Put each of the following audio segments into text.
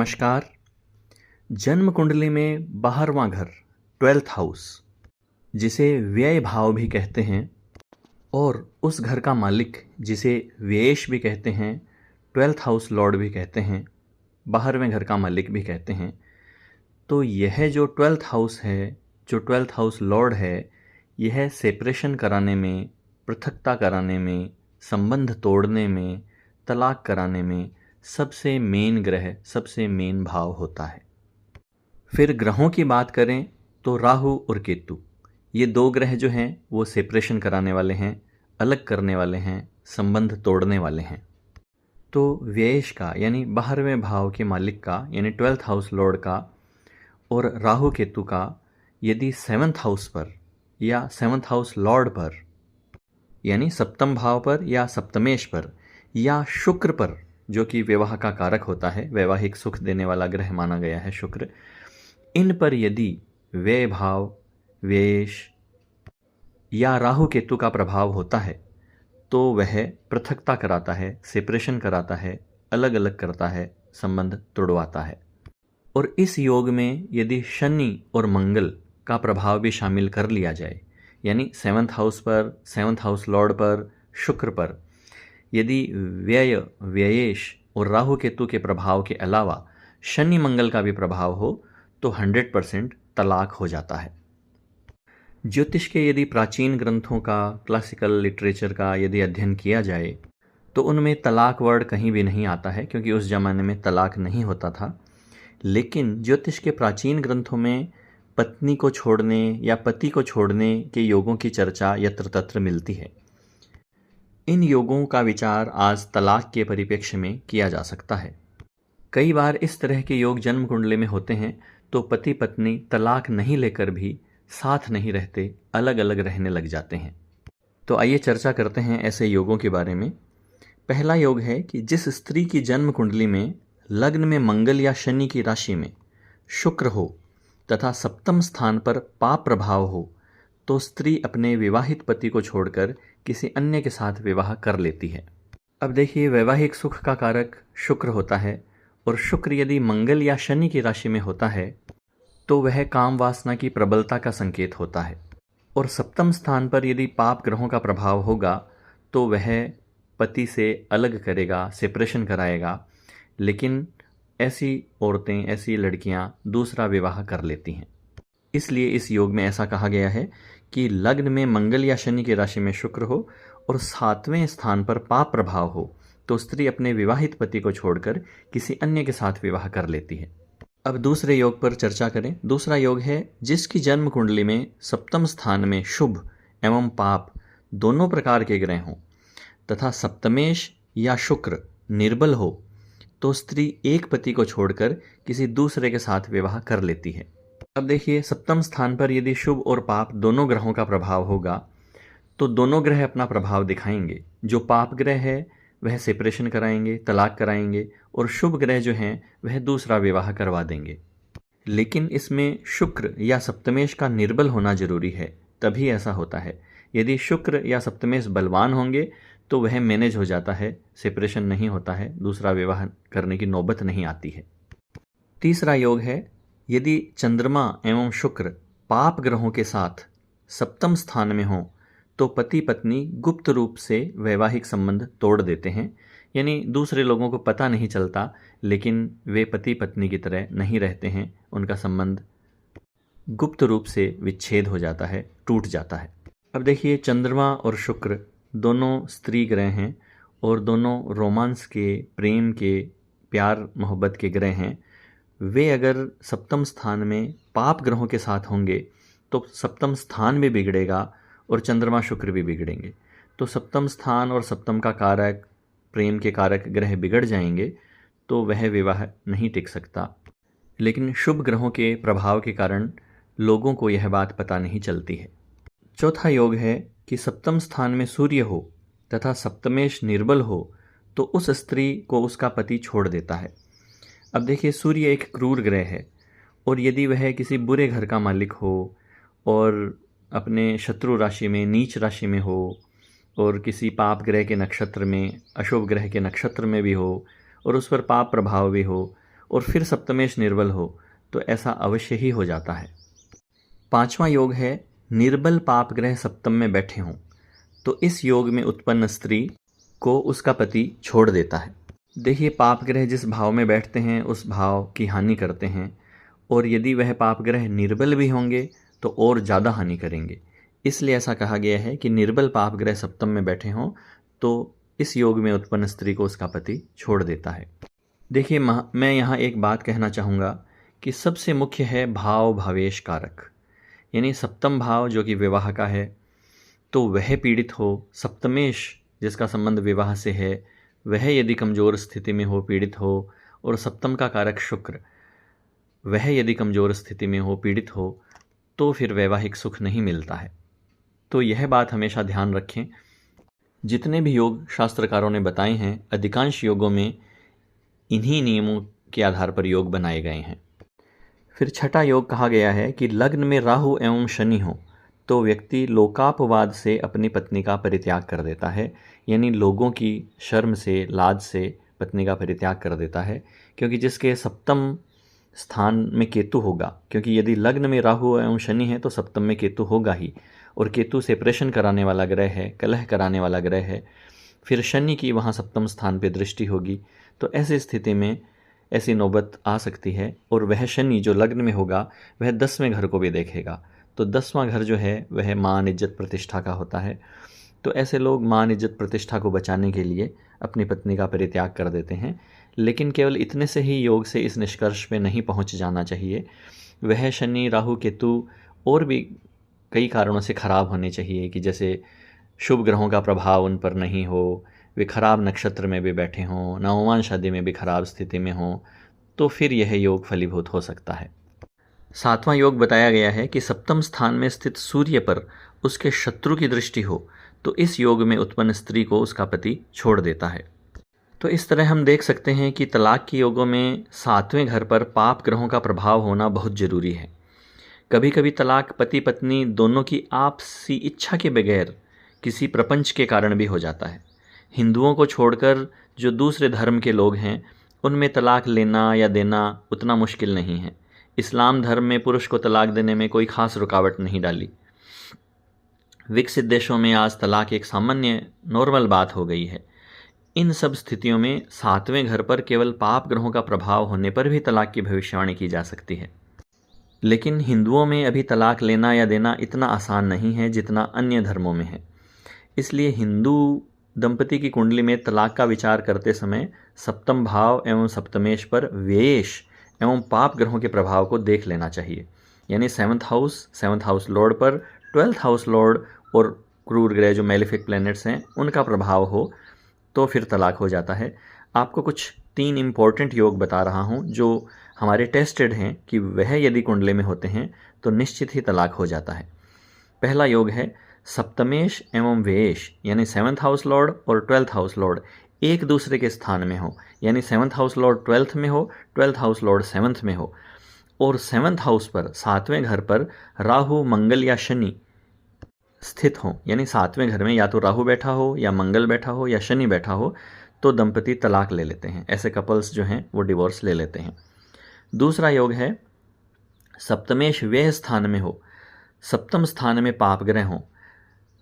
नमस्कार। जन्म कुंडली में 12वां घर 12th हाउस, जिसे व्यय भाव भी कहते हैं, और उस घर का मालिक जिसे व्ययेश भी कहते हैं, 12th हाउस लॉर्ड भी कहते हैं, 12वें घर का मालिक भी कहते हैं। तो यह जो 12th हाउस है, जो 12th हाउस लॉर्ड है, यह सेपरेशन कराने में, पृथकता कराने में, संबंध तोड़ने में, तलाक कराने में सबसे मेन ग्रह, सबसे मेन भाव होता है। फिर ग्रहों की बात करें तो राहु और केतु, ये दो ग्रह जो हैं वो सेपरेशन कराने वाले हैं, अलग करने वाले हैं, संबंध तोड़ने वाले हैं। तो व्ययेश का यानी 12वें भाव के मालिक का यानी 12th हाउस लॉर्ड का और राहु केतु का यदि 7th हाउस पर या 7th हाउस लॉर्ड पर यानी सप्तम भाव पर या सप्तमेश पर या शुक्र पर, जो कि विवाह का कारक होता है, वैवाहिक सुख देने वाला ग्रह माना गया है शुक्र, इन पर यदि व्यय भाव, व्ययेश या राहु केतु का प्रभाव होता है तो वह पृथकता कराता है, सेपरेशन कराता है, अलग अलग करता है, संबंध तोड़वाता है। और इस योग में यदि शनि और मंगल का प्रभाव भी शामिल कर लिया जाए, यानी 7th हाउस पर, 7th हाउस लॉर्ड पर, शुक्र पर यदि व्यय, व्ययेश और राहु केतु के प्रभाव के अलावा शनि मंगल का भी प्रभाव हो तो 100% तलाक हो जाता है। ज्योतिष के यदि प्राचीन ग्रंथों का, क्लासिकल लिटरेचर का यदि अध्ययन किया जाए तो उनमें तलाक वर्ड कहीं भी नहीं आता है, क्योंकि उस ज़माने में तलाक नहीं होता था। लेकिन ज्योतिष के प्राचीन ग्रंथों में पत्नी को छोड़ने या पति को छोड़ने के योगों की चर्चा यत्र तत्र मिलती है। इन योगों का विचार आज तलाक के परिप्रेक्ष्य में किया जा सकता है। कई बार इस तरह के योग जन्म कुंडली में होते हैं तो पति पत्नी तलाक नहीं लेकर भी साथ नहीं रहते, अलग अलग रहने लग जाते हैं। तो आइए चर्चा करते हैं ऐसे योगों के बारे में। पहला योग है कि जिस स्त्री की जन्म कुंडली में लग्न में मंगल या शनि की राशि में शुक्र हो तथा सप्तम स्थान पर पाप प्रभाव हो तो स्त्री अपने विवाहित पति को छोड़कर किसी अन्य के साथ विवाह कर लेती है। अब देखिए, वैवाहिक सुख का कारक शुक्र होता है, और शुक्र यदि मंगल या शनि की राशि में होता है तो वह काम वासना की प्रबलता का संकेत होता है। और सप्तम स्थान पर यदि पाप ग्रहों का प्रभाव होगा तो वह पति से अलग करेगा, सेपरेशन कराएगा। लेकिन ऐसी औरतें, ऐसी लड़कियां दूसरा विवाह कर लेती हैं। इसलिए इस योग में ऐसा कहा गया है कि लग्न में मंगल या शनि की राशि में शुक्र हो और 7वें स्थान पर पाप प्रभाव हो तो स्त्री अपने विवाहित पति को छोड़कर किसी अन्य के साथ विवाह कर लेती है। अब दूसरे योग पर चर्चा करें। दूसरा योग है जिसकी जन्म कुंडली में सप्तम स्थान में शुभ एवं पाप दोनों प्रकार के ग्रह हों तथा सप्तमेश या शुक्र निर्बल हो तो स्त्री एक पति को छोड़कर किसी दूसरे के साथ विवाह कर लेती है। अब देखिए, सप्तम स्थान पर यदि शुभ और पाप दोनों ग्रहों का प्रभाव होगा तो दोनों ग्रह अपना प्रभाव दिखाएंगे। जो पाप ग्रह है वह सेपरेशन कराएंगे, तलाक कराएंगे, और शुभ ग्रह जो हैं वह दूसरा विवाह करवा देंगे। लेकिन इसमें शुक्र या सप्तमेश का निर्बल होना जरूरी है, तभी ऐसा होता है। यदि शुक्र या सप्तमेश बलवान होंगे तो वह मैनेज हो जाता है, सेपरेशन नहीं होता है, दूसरा विवाह करने की नौबत नहीं आती है। तीसरा योग है यदि चंद्रमा एवं शुक्र पाप ग्रहों के साथ सप्तम स्थान में हों तो पति पत्नी गुप्त रूप से वैवाहिक संबंध तोड़ देते हैं, यानी दूसरे लोगों को पता नहीं चलता, लेकिन वे पति पत्नी की तरह नहीं रहते हैं, उनका संबंध गुप्त रूप से विच्छेद हो जाता है, टूट जाता है। अब देखिए, चंद्रमा और शुक्र दोनों स्त्री ग्रह हैं और दोनों रोमांस के, प्रेम के, प्यार मोहब्बत के ग्रह हैं। वे अगर सप्तम स्थान में पाप ग्रहों के साथ होंगे तो सप्तम स्थान भी बिगड़ेगा और चंद्रमा शुक्र भी बिगड़ेंगे। तो सप्तम स्थान और सप्तम का कारक, प्रेम के कारक ग्रह बिगड़ जाएंगे तो वह विवाह नहीं टिक सकता। लेकिन शुभ ग्रहों के प्रभाव के कारण लोगों को यह बात पता नहीं चलती है। चौथा योग है कि सप्तम स्थान में सूर्य हो तथा सप्तमेश निर्बल हो तो उस स्त्री को उसका पति छोड़ देता है। अब देखिए, सूर्य एक क्रूर ग्रह है और यदि वह किसी बुरे घर का मालिक हो और अपने शत्रु राशि में, नीच राशि में हो और किसी पाप ग्रह के नक्षत्र में, अशुभ ग्रह के नक्षत्र में भी हो और उस पर पाप प्रभाव भी हो और फिर सप्तमेश निर्बल हो तो ऐसा अवश्य ही हो जाता है। पांचवा योग है निर्बल पाप ग्रह सप्तम में बैठे हों तो इस योग में उत्पन्न स्त्री को उसका पति छोड़ देता है। देखिए, पाप ग्रह जिस भाव में बैठते हैं उस भाव की हानि करते हैं, और यदि वह पाप ग्रह निर्बल भी होंगे तो और ज़्यादा हानि करेंगे। इसलिए ऐसा कहा गया है कि निर्बल पाप ग्रह सप्तम में बैठे हों तो इस योग में उत्पन्न स्त्री को उसका पति छोड़ देता है। देखिए, मैं यहाँ एक बात कहना चाहूँगा कि सबसे मुख्य है भाव भावेश कारक, यानी सप्तम भाव जो कि विवाह का है तो वह पीड़ित हो, सप्तमेश जिसका संबंध विवाह से है वह यदि कमज़ोर स्थिति में हो, पीड़ित हो, और सप्तम का कारक शुक्र वह यदि कमज़ोर स्थिति में हो, पीड़ित हो, तो फिर वैवाहिक सुख नहीं मिलता है। तो यह बात हमेशा ध्यान रखें। जितने भी योग शास्त्रकारों ने बताए हैं अधिकांश योगों में इन्हीं नियमों के आधार पर योग बनाए गए हैं। फिर छठा योग कहा गया है कि लग्न में राहु एवं शनि हो तो व्यक्ति लोकापवाद से अपनी पत्नी का परित्याग कर देता है, यानी लोगों की शर्म से, लाज से पत्नी का परित्याग कर देता है। क्योंकि जिसके सप्तम स्थान में केतु होगा, क्योंकि यदि लग्न में राहु एवं शनि है तो सप्तम में केतु होगा ही, और केतु सेपरेशन कराने वाला ग्रह है, कलह कराने वाला ग्रह है। फिर शनि की वहाँ सप्तम स्थान पे दृष्टि होगी, तो ऐसी स्थिति में ऐसी नौबत आ सकती है। और वह शनि जो लग्न में होगा वह 10वें घर को भी देखेगा, तो 10वां घर जो है वह मान, इज्जत, प्रतिष्ठा का होता है। तो ऐसे लोग मान, इज्जत, प्रतिष्ठा को बचाने के लिए अपनी पत्नी का परित्याग कर देते हैं। लेकिन केवल इतने से ही योग से इस निष्कर्ष पे नहीं पहुंच जाना चाहिए। वह शनि, राहु, केतु और भी कई कारणों से खराब होने चाहिए, कि जैसे शुभ ग्रहों का प्रभाव उन पर नहीं हो, वे खराब नक्षत्र में भी बैठे हों, नवमान शादी में भी खराब स्थिति में हों, तो फिर यह योग फलीभूत हो सकता है। सातवां योग बताया गया है कि सप्तम स्थान में स्थित सूर्य पर उसके शत्रु की दृष्टि हो तो इस योग में उत्पन्न स्त्री को उसका पति छोड़ देता है। तो इस तरह हम देख सकते हैं कि तलाक के योगों में 7वें घर पर पाप ग्रहों का प्रभाव होना बहुत जरूरी है। कभी कभी तलाक पति पत्नी दोनों की आपसी इच्छा के बगैर किसी प्रपंच के कारण भी हो जाता है। हिंदुओं को छोड़कर जो दूसरे धर्म के लोग हैं उनमें तलाक लेना या देना उतना मुश्किल नहीं है। इस्लाम धर्म में पुरुष को तलाक देने में कोई खास रुकावट नहीं डाली। विकसित देशों में आज तलाक एक सामान्य नॉर्मल बात हो गई है। इन सब स्थितियों में 7वें घर पर केवल पाप ग्रहों का प्रभाव होने पर भी तलाक की भविष्यवाणी की जा सकती है। लेकिन हिंदुओं में अभी तलाक लेना या देना इतना आसान नहीं है जितना अन्य धर्मों में है। इसलिए हिंदू दंपति की कुंडली में तलाक का विचार करते समय सप्तम भाव एवं सप्तमेश पर व्ययेश एवं पाप ग्रहों के प्रभाव को देख लेना चाहिए। यानी 7th हाउस लॉर्ड पर 12th हाउस लॉर्ड और क्रूर ग्रह जो मेलिफिक प्लैनेट्स हैं उनका प्रभाव हो तो फिर तलाक हो जाता है। आपको कुछ 3 इम्पॉर्टेंट योग बता रहा हूँ जो हमारे टेस्टेड हैं कि वह यदि कुंडली में होते हैं तो निश्चित ही तलाक हो जाता है। पहला योग है सप्तमेश एवं व्ययेश, यानी 7th हाउस लॉर्ड और 12th हाउस लॉर्ड एक दूसरे के स्थान में हो, यानी 7th हाउस लॉर्ड 12th में हो, 12th हाउस लॉर्ड 7th में हो, और 7th हाउस पर 7वें घर पर राहु, मंगल या शनि स्थित हो, यानी 7वें घर में या तो राहु बैठा हो या मंगल बैठा हो या शनि बैठा हो, तो दंपति तलाक ले लेते हैं। ऐसे कपल्स जो हैं वो डिवोर्स ले लेते हैं। दूसरा योग है सप्तमेश व्यय स्थान में हो, सप्तम स्थान में पाप ग्रह हो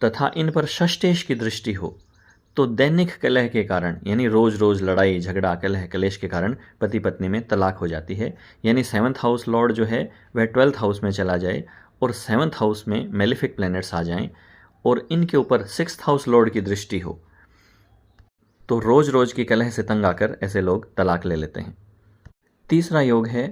तथा इन पर षष्ठेश की दृष्टि हो, तो दैनिक कलह के कारण, यानी रोज रोज लड़ाई झगड़ा कलह कलेश के कारण पति पत्नी में तलाक हो जाती है। यानी 7th हाउस लॉर्ड जो है वह 12th हाउस में चला जाए और 7th हाउस में मेलिफिक प्लैनेट्स आ जाएं और इनके ऊपर 6th हाउस लॉर्ड की दृष्टि हो, तो रोज रोज की कलह से तंग आकर ऐसे लोग तलाक ले लेते हैं। तीसरा योग है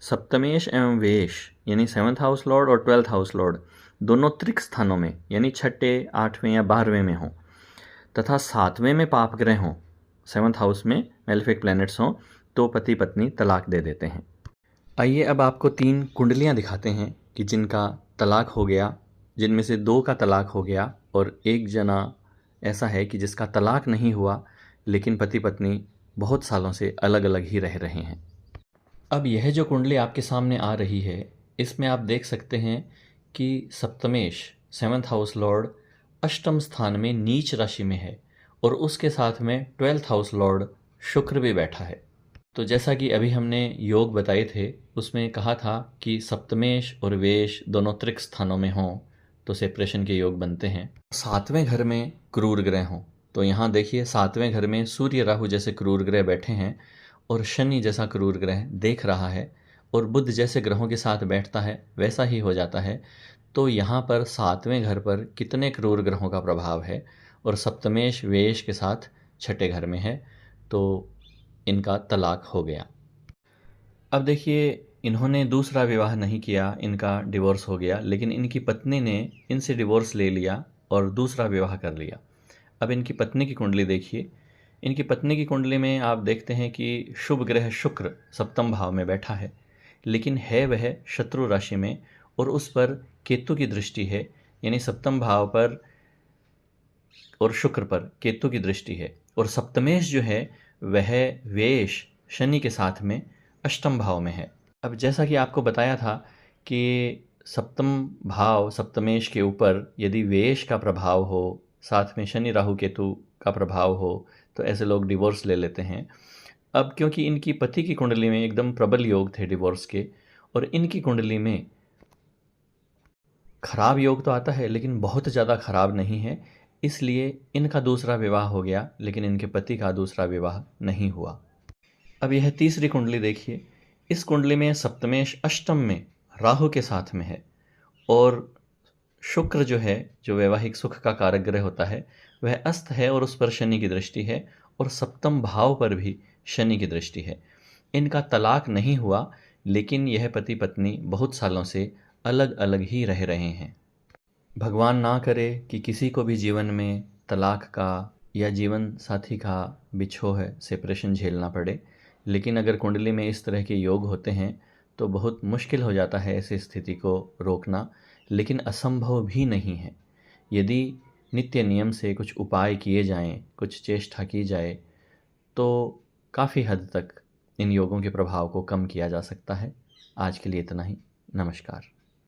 सप्तमेश एवं व्ययेश, यानी 7th हाउस लॉर्ड और 12th हाउस लॉर्ड दोनों त्रिक स्थानों में, यानी 6ठे, 8वें या 12वें में हों तथा 7वें में पाप ग्रह हों, 7th हाउस में मेलिफिक प्लैनेट्स हों, तो पति पत्नी तलाक दे देते हैं। आइए अब आपको 3 कुंडलियां दिखाते हैं कि जिनका तलाक हो गया, जिनमें से 2 का तलाक हो गया और एक जना ऐसा है कि जिसका तलाक नहीं हुआ लेकिन पति पत्नी बहुत सालों से अलग अलग ही रह रहे हैं। अब यह जो कुंडली आपके सामने आ रही है इसमें आप देख सकते हैं कि सप्तमेश 7th हाउस लॉर्ड अष्टम स्थान में नीच राशि में है और उसके साथ में 12th हाउस लॉर्ड शुक्र भी बैठा है। तो जैसा कि अभी हमने योग बताए थे, उसमें कहा था कि सप्तमेश और वेश दोनों त्रिक स्थानों में हों तो सेपरेशन के योग बनते हैं। 7वें घर में क्रूर ग्रह हों, तो यहाँ देखिए 7वें घर में सूर्य राहु जैसे क्रूर ग्रह बैठे हैं और शनि जैसा क्रूर ग्रह देख रहा है और बुध जैसे ग्रहों के साथ बैठता है वैसा ही हो जाता है। तो यहाँ पर 7वें घर पर कितने क्रूर ग्रहों का प्रभाव है और सप्तमेश वेश के साथ छठे घर में है, तो इनका तलाक हो गया। अब देखिए, इन्होंने दूसरा विवाह नहीं किया, इनका डिवोर्स हो गया, लेकिन इनकी पत्नी ने इनसे डिवोर्स ले लिया और दूसरा विवाह कर लिया। अब इनकी पत्नी की कुंडली देखिए। इनकी पत्नी की कुंडली में आप देखते हैं कि शुभ ग्रह शुक्र सप्तम भाव में बैठा है, लेकिन है वह शत्रु राशि में और उस पर केतु की दृष्टि है, यानी सप्तम भाव पर और शुक्र पर केतु की दृष्टि है। और सप्तमेश जो है वह वेश शनि के साथ में अष्टम भाव में है। अब जैसा कि आपको बताया था कि सप्तम भाव सप्तमेश के ऊपर यदि वेश का प्रभाव हो, साथ में शनि राहु केतु का प्रभाव हो, तो ऐसे लोग डिवोर्स ले लेते हैं। अब क्योंकि इनकी पति की कुंडली में एकदम प्रबल योग थे डिवोर्स के, और इनकी कुंडली में खराब योग तो आता है लेकिन बहुत ज़्यादा खराब नहीं है, इसलिए इनका दूसरा विवाह हो गया, लेकिन इनके पति का दूसरा विवाह नहीं हुआ। अब यह तीसरी कुंडली देखिए। इस कुंडली में सप्तमेश अष्टम में राहु के साथ में है और शुक्र जो है, जो वैवाहिक सुख का कारक ग्रह होता है, वह अस्त है और उस पर शनि की दृष्टि है और सप्तम भाव पर भी शनि की दृष्टि है। इनका तलाक नहीं हुआ, लेकिन यह पति पत्नी बहुत सालों से अलग अलग ही रह रहे हैं। भगवान ना करे कि किसी को भी जीवन में तलाक का या जीवन साथी का बिछोह है, सेपरेशन झेलना पड़े, लेकिन अगर कुंडली में इस तरह के योग होते हैं तो बहुत मुश्किल हो जाता है ऐसी स्थिति को रोकना, लेकिन असंभव भी नहीं है। यदि नित्य नियम से कुछ उपाय किए जाएं, कुछ चेष्टा की जाए, तो काफ़ी हद तक इन योगों के प्रभाव को कम किया जा सकता है। आज के लिए इतना ही। नमस्कार।